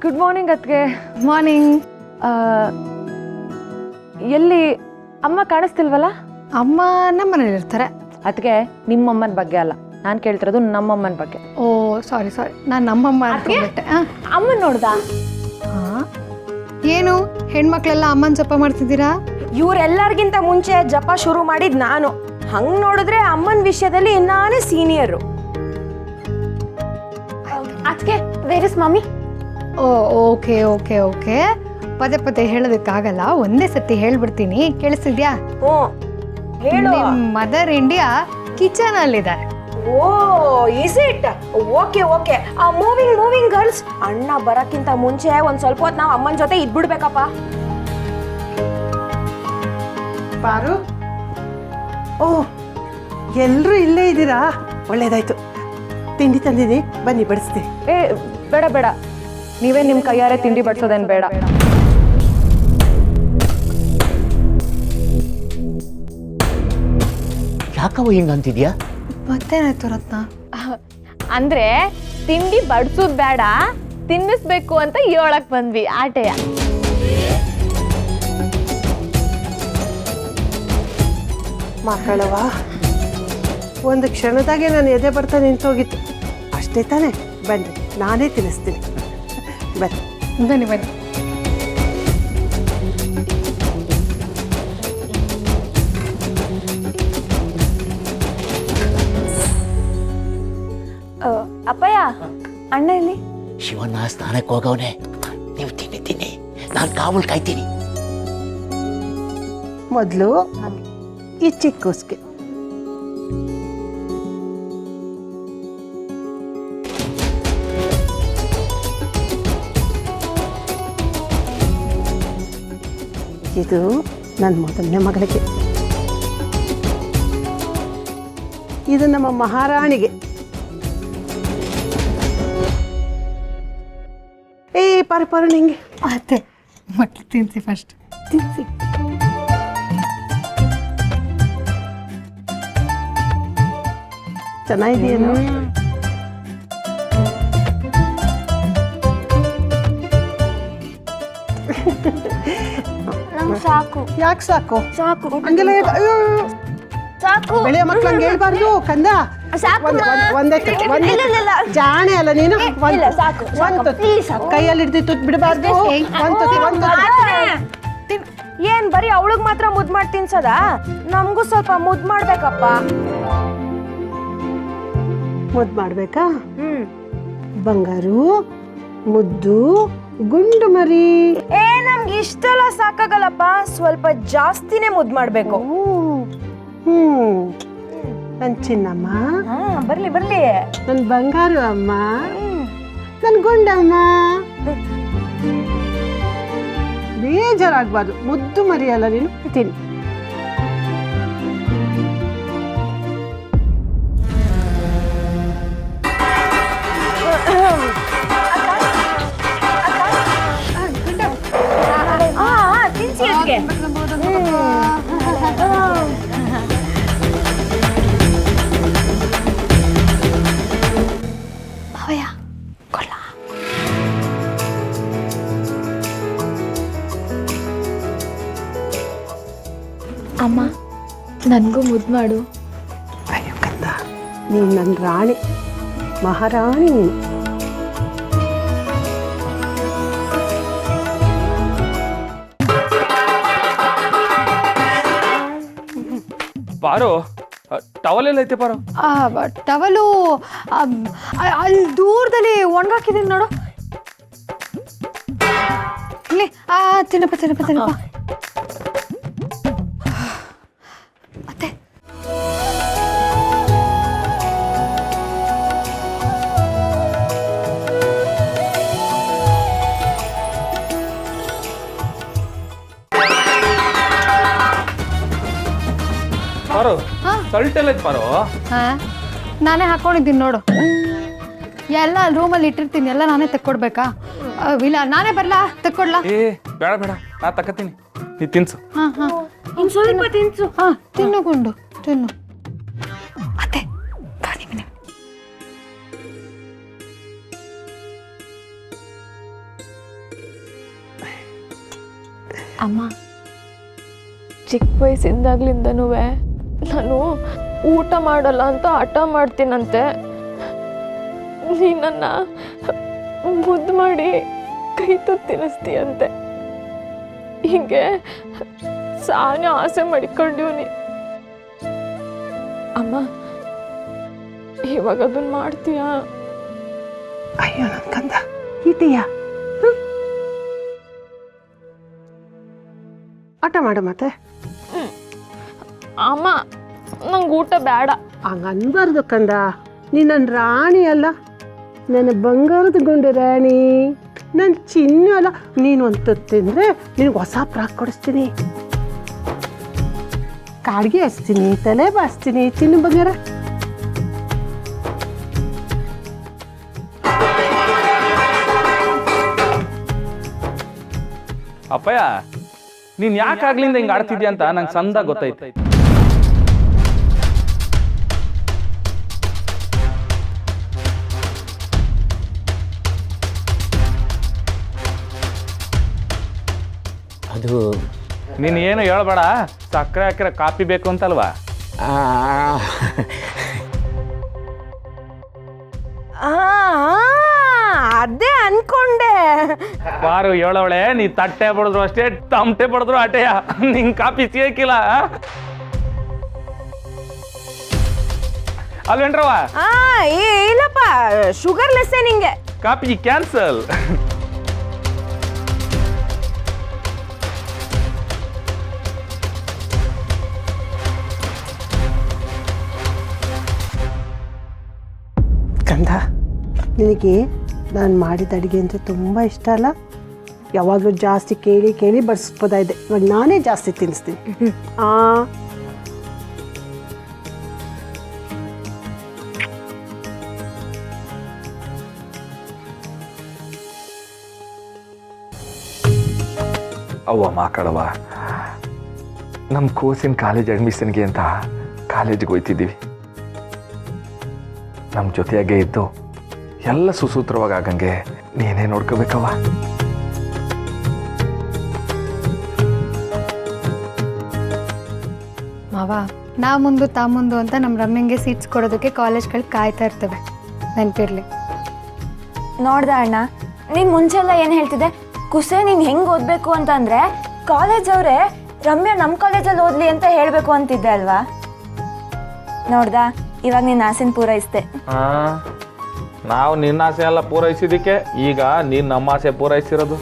Good morning ಅತ್ಗೆ. Morning. ಎಲ್ಲಿ ಅಮ್ಮ ಕಾಣಿಸ್ತಿಲ್ವಲ್ಲ? ಅಮ್ಮ ನಮ್ಮನೇಲಿ ಇರ್ತಾರೆ. ಅದಕ್ಕೆ ನಿಮ್ಮಮ್ಮನ ಬಗ್ಗೆ ಅಲ್ಲ, ನಾನು ಕೇಳ್ತಿರೋದು ನಮ್ಮಮ್ಮನ ಬಗ್ಗೆ. ಓ ಸಾರಿ ನಾನು ನಮ್ಮಮ್ಮ ಅನ್ಕೊಂಡ್ಬಿಟ್ಟೆ. ಅಮ್ಮನ ನೋಡ್ದ? ಏನು ಹೆಣ್ಮಕ್ಳೆಲ್ಲ ಅಮ್ಮನ ಜಪ ಮಾಡ್ತಿದ್ದೀರಾ? ಇವರೆಲ್ಲರಿಗಿಂತ ಮುಂಚೆ ಜಪ ಶುರು ಮಾಡಿದ್ ನಾನು. ಹಂಗ್ ನೋಡಿದ್ರೆ ಅಮ್ಮನ ವಿಷಯದಲ್ಲಿ ನಾನೇ ಸೀನಿಯರು. ಅದಕ್ಕೆ where is mummy? Oh okay okay okay. ಪದೇ ಪದೇ ಹೇಳೋದಕ್ಕಾಗಲ್ಲ, ಒಂದೇ ಸತಿ ಹೇಳ್ಬಿಡ್ತೀನಿ. ಕೇಳಿಸಿದ್ಯಾ? ಹೇಳು. ಮದರ್ ಇಂಡಿಯಾ ಕಿಚನ್ ಅಲ್ಲಿದ್ದಾರೆ. Oh is it? Okay okay. Moving girls. ಅಣ್ಣ ಬರಕ್ಕಿಂತ ಮುಂಚೆ ಒಂದ್ ಸ್ವಲ್ಪ ಹೊತ್ತು ನಾವು ಅಮ್ಮನ ಜೊತೆ ಇದ್ಬಿಡ್ಬೇಕಪ್ಪ. ಪಾರು, ಓ ಎಲ್ಲರೂ ಇಲ್ಲೇ ಇದ್ದೀರಾ? ಒಳ್ಳೇದಾಯ್ತು. ತಿಂಡಿ ತಂದಿದ್ದೀನಿ, ಬನ್ನಿ ಬಡಿಸ್ತೀನಿ. ಏ ಬೇಡ ಬೇಡ, ನೀವೇ ನಿಮ್ಮ ಕೈಯಾರೆ ತಿಂಡಿ ಬಡಿಸೋದೇನು ಬೇಡ. ಯಾಕವ ಹಿಂಗಂತಿದ್ಯಾ? ಮತ್ತೇನಾಯ್ತು ರತ್ನ? ಅಂದ್ರೆ ತಿಂಡಿ ಬಡಿಸೋದು ಬೇಡ, ತಿನ್ನಿಸ್ಬೇಕು ಅಂತ ಹೇಳಕ್ ಬಂದ್ವಿ. ಆಟೆಯ ಮಕ್ಕಳವ, ಒಂದು ಕ್ಷಣದಾಗೆ ನಾನು ಎದೆ ಬರ್ತಾ ನಿಂತೋಗಿತ್ತು. ಅಷ್ಟೇ ತಾನೇ? ಬನ್ನಿ, ನಾನೇ ತಿನ್ನಿಸ್ತೀನಿ. ಬನ್ನಿ ಬನ್ನಿ ಬನ್ನಿ. ಅಪ್ಪಯ್ಯ, ಅಣ್ಣ ಇಲ್ಲಿ? ಶಿವಣ್ಣ ಸ್ನಾನಕ್ಕೆ ಹೋಗವನೆ. ನೀವು ತಿನ್ನಿ, ನಾನು ಕಾವಲ್ ಕಾಯ್ತೀನಿ. ಮೊದಲು ಈ ಚಿಕ್ಕೂಸ್ಗೆ. ಇದು ನನ್ನ ಮೊದಲನೇ ಮಗಳಿಗೆ. ಇದು ನಮ್ಮ ಮಹಾರಾಣಿಗೆ. ಪಾರು ನಿಂಗೆ. ಅತ್ತೆ ಮಕ್ಳು ತಿನ್ಸಿ ಫಸ್ಟ್. ತಿನ್ಸಿ. ಚೆನ್ನಾಗಿದೆಯೇನು? ಸಾಕು. ಯಾಕೆ ಸಾಕು? ಸಾಕು ಹಂಗೆಲ್ಲ ಸಾಕು. ಬೆಳೆಯ ಮಕ್ಳು ಹಂಗೆ ಹೇಳ್ಬಾರ್ದು ಕಂದ. ಒಂದೇ ಜಾಣೆ ಅಲ್ಲ ನೀನು. ಕೈಯಲ್ಲಿ ಹಿಡ್ದು ತುತ್ ಬಿಡಬಾರ್ದು. ಏನ್ ಬರೀ ಅವಳಿಗೆ ಮಾತ್ರ ಮುದ್ ಮಾಡಿ ತಿನ್ಸದ? ನಮಗೂ ಸ್ವಲ್ಪ ಮುದ್ ಮಾಡ್ಬೇಕಪ್ಪ. ಮುದ್ದು ಮಾಡ್ಬೇಕಾ? ಬಂಗಾರು, ಮುದ್ದು, ಗುಂಡು ಮರಿ. ನಮ್ಗೆ ಇಷ್ಟೆಲ್ಲ ಸಾಕಾಗಲ್ಲಪ್ಪ, ಸ್ವಲ್ಪ ಜಾಸ್ತಿನೇ ಮುದ್ ಮಾಡ್ಬೇಕು. ನನ್ ಚಿನ್ನಮ್ಮ, ಬರ್ಲಿ ನನ್ ಬಂಗಾರು ಅಮ್ಮ, ನನ್ ಗುಂಡಮ್ಮ. ಬೇಜಾರಾಗ್ಬಾರ್ದು, ಮುದ್ದು ಮರಿಯಲ್ಲ ನೀನು. ತಿನ್ನಿ. ತಿನ್ಸಿ ಅದಕ್ಕೆ. ಅಮ್ಮ ನನಗೂ ಮುದ್ದು ಮಾಡು. ಅಯ್ಯೋ ಕಂದ, ನೀನು ನನ್ನ ರಾಣಿ, ಮಹಾರಾಣಿ ನೀನು. ಪಾರು, ಟವಲ್ ಎಲ್ಲ ಐತೆ ಪಾರು? ಟವಲು ಅಲ್ಲಿ ದೂರದಲ್ಲಿ ಒಣಗಾಕಿದ್ದೀನಿ ನೋಡು. ಇಲ್ಲಿ ತಿನ್ನಪ್ಪ. ಮತ್ತೆ ಪಾರು, ಸಲ್ಟ್ ಎಲ್ಲ ಐತೆ ಪಾರು? ನಾನೇ ಹಾಕೊಂಡಿದ್ದೀನಿ ನೋಡು. ಎಲ್ಲ ರೂಮಲ್ಲಿ ಇಟ್ಟಿರ್ತೀನಿ, ಎಲ್ಲ ನಾನೇ ತೆಕ್ಕೊಡ್ಬೇಕಾ? ಇಲ್ಲ ನಾನೇ ಬರ್ಲಾ, ತೆಕ್ಕೊಡ್ಲಾ? ಬೇಡ ನಾ ತಕತೀನಿ, ನೀ ತಿನ್ಸು. ಇನ್ ಸ್ವಲ್ಪ ತಿನ್ಸು. ತಿನ್ನು ಗುಂಡು, ತಿನ್ನು. ಅತ್ತೆ ಅಮ್ಮ, ಚಿಕ್ಕ ವಯಸ್ಸಿಂದಾಗ್ಲಿಂದನೂ ನಾನು ಊಟ ಮಾಡಲ್ಲ ಅಂತ ಹಠ ಮಾಡ್ತೀನಂತೆ. ನೀನನ್ನ ಮುದ್ದು ಮಾಡಿ ಕೈ ತುತ್ತು ತಿನ್ನಿಸ್ತೀಯಂತೆ. ಹೀಗೆ ಸಾನೆ ಆಸೆ ಮಾಡಿಕೊಂಡಿವ್ನಿ. ಅಮ್ಮ, ಇವಾಗ ಅದನ್ನ ಮಾಡ್ತೀಯಾ? ಅಯ್ಯೋ ನನ್ನ ಕಂದ ಇದೆಯಾ? ಆಟ ಮಾಡು ಮತ್ತೆ. ಅಮ್ಮ, ನಂಗೆ ಊಟ ಬೇಡ. ಹಂಗ ಅನ್ಬಾರ್ದು ಕಂದ, ನೀ ನನ್ನ ರಾಣಿ ಅಲ್ಲ, ನನ್ನ ಬಂಗಾರದ ಗುಂಡು ರಾಣಿ, ನನ್ನ ಚಿನ್ನ ಅಲ್ಲ. ನೀನು ಒಂದು ತಿಂದರೆ ನಿನಗೆ ಹೊಸ ಫ್ರಾಕ್ ಕೊಡಿಸ್ತೀನಿ, ಕಾಡ್ಗೆ ಹಚ್ತೀನಿ, ತಲೆ ಬಾಚ್ತೀನಿ. ಚಿನ್ನ ಬಂಗಾರ. ಅಪ್ಪಯ್ಯ, ನೀನ್ ಯಾಕೆ ಆಗ್ಲಿಂದ ಹಿಂಗೆ ಆಡ್ತಿದ್ಯಾ ಅಂತ ನಂಗೆ ಸಂದಾಗ ಗೊತ್ತೈತೆ. ಅದು ನೀನು ಏನು ಹೇಳ್ಬೇಡ, ಸಕ್ಕರೆ ಹಾಕಿರ ಕಾಪಿ ಬೇಕು ಅಂತಲ್ವಾ? ಅದೇ ಅನ್ಕೊಂಡೆ. ಬಾರು ಹೇಳವಳೆ, ನೀ ತಟ್ಟೆ ಬಡಿದ್ರು ಅಷ್ಟೇ, ತಮಟೆ ಬಡಿದ್ರು ಅಟೆಯ, ನಿಂಗೆ ಕಾಪಿ ಸಿಗಕ್ಕಿಲ್ಲ ಅಲ್ವೇನ್ರವ? ಇಲ್ಲಪ್ಪ, ಶುಗರ್ ಲೆಸ್ಸೇ ನಿಂಗೆ. ಕಾಪಿ ಕ್ಯಾನ್ಸಲ್. ಕಂದ, ನಿನಗೆ ನಾನು ಮಾಡಿದ ಅಡುಗೆ ಅಂದರೆ ತುಂಬ ಇಷ್ಟ ಅಲ್ಲ? ಯಾವಾಗಲೂ ಜಾಸ್ತಿ ಕೇಳಿ ಕೇಳಿ ಬಡಿಸ್ಬೋದಾ ಇದೆ, ಇವಾಗ ನಾನೇ ಜಾಸ್ತಿ ತಿನ್ನಿಸ್ತೀನಿ. ಅವ್ವ ಮಾಕಡವ, ನಮ್ಮ ಕೋಸಿನ ಕಾಲೇಜ್ ಅಡ್ಮಿಷನ್ಗೆ ಅಂತ ಕಾಲೇಜಿಗೆ ಹೋಯ್ತಿದ್ದೀವಿ. ನಮ್ಮ ಜೊತೆಯಾಗೆ ಇದ್ದು ಎಲ್ಲ ಸುಸೂತ್ರವಾಗಿ ಆಗಂಗೆ ನೀನೇ ನೋಡ್ಕೋಬೇಕವ್ವ. ಮಾವ, ನಾವು ಮುಂದು ತಾ ಮುಂದು ಅಂತ ನಮ್ಮ ರಮ್ಯಂಗೆ ಸೀಟ್ಸ್ ಕೊಡೋದಕ್ಕೆ ಕಾಲೇಜ್ಗಳು ಕಾಯ್ತಾ ಇರ್ತವೆ, ನೆನಪಿರ್ಲಿ. ನೋಡ್ದ ಅಣ್ಣ, ನೀನ್ ಮುಂಚೆಲ್ಲ ಏನ್ ಹೇಳ್ತಿದ್ದೆ, ಕುಸೆ ನೀನ್ ಹೆಂಗ್ ಓದ್ಬೇಕು ಅಂತ ಅಂದ್ರೆ ಕಾಲೇಜ್ ಅವ್ರೆ ರಮ್ಯಾ ನಮ್ ಕಾಲೇಜಲ್ಲಿ ಓದ್ಲಿ ಅಂತ ಹೇಳ್ಬೇಕು ಅಂತಿದ್ದೆ ಅಲ್ವಾ? ನೋಡ್ದ, ಇವಾಗ ನೀನ್ ಆಸೆನ್ ಪೂರೈಸ್ದೆ. ನಾವು ನಿನ್ನ ಆಸೆ ಎಲ್ಲ ಪೂರೈಸಿದಕ್ಕೆ ಈಗ ನೀನು ನಮ್ಮ ಆಸೆ ಪೂರೈಸಿರೋದು.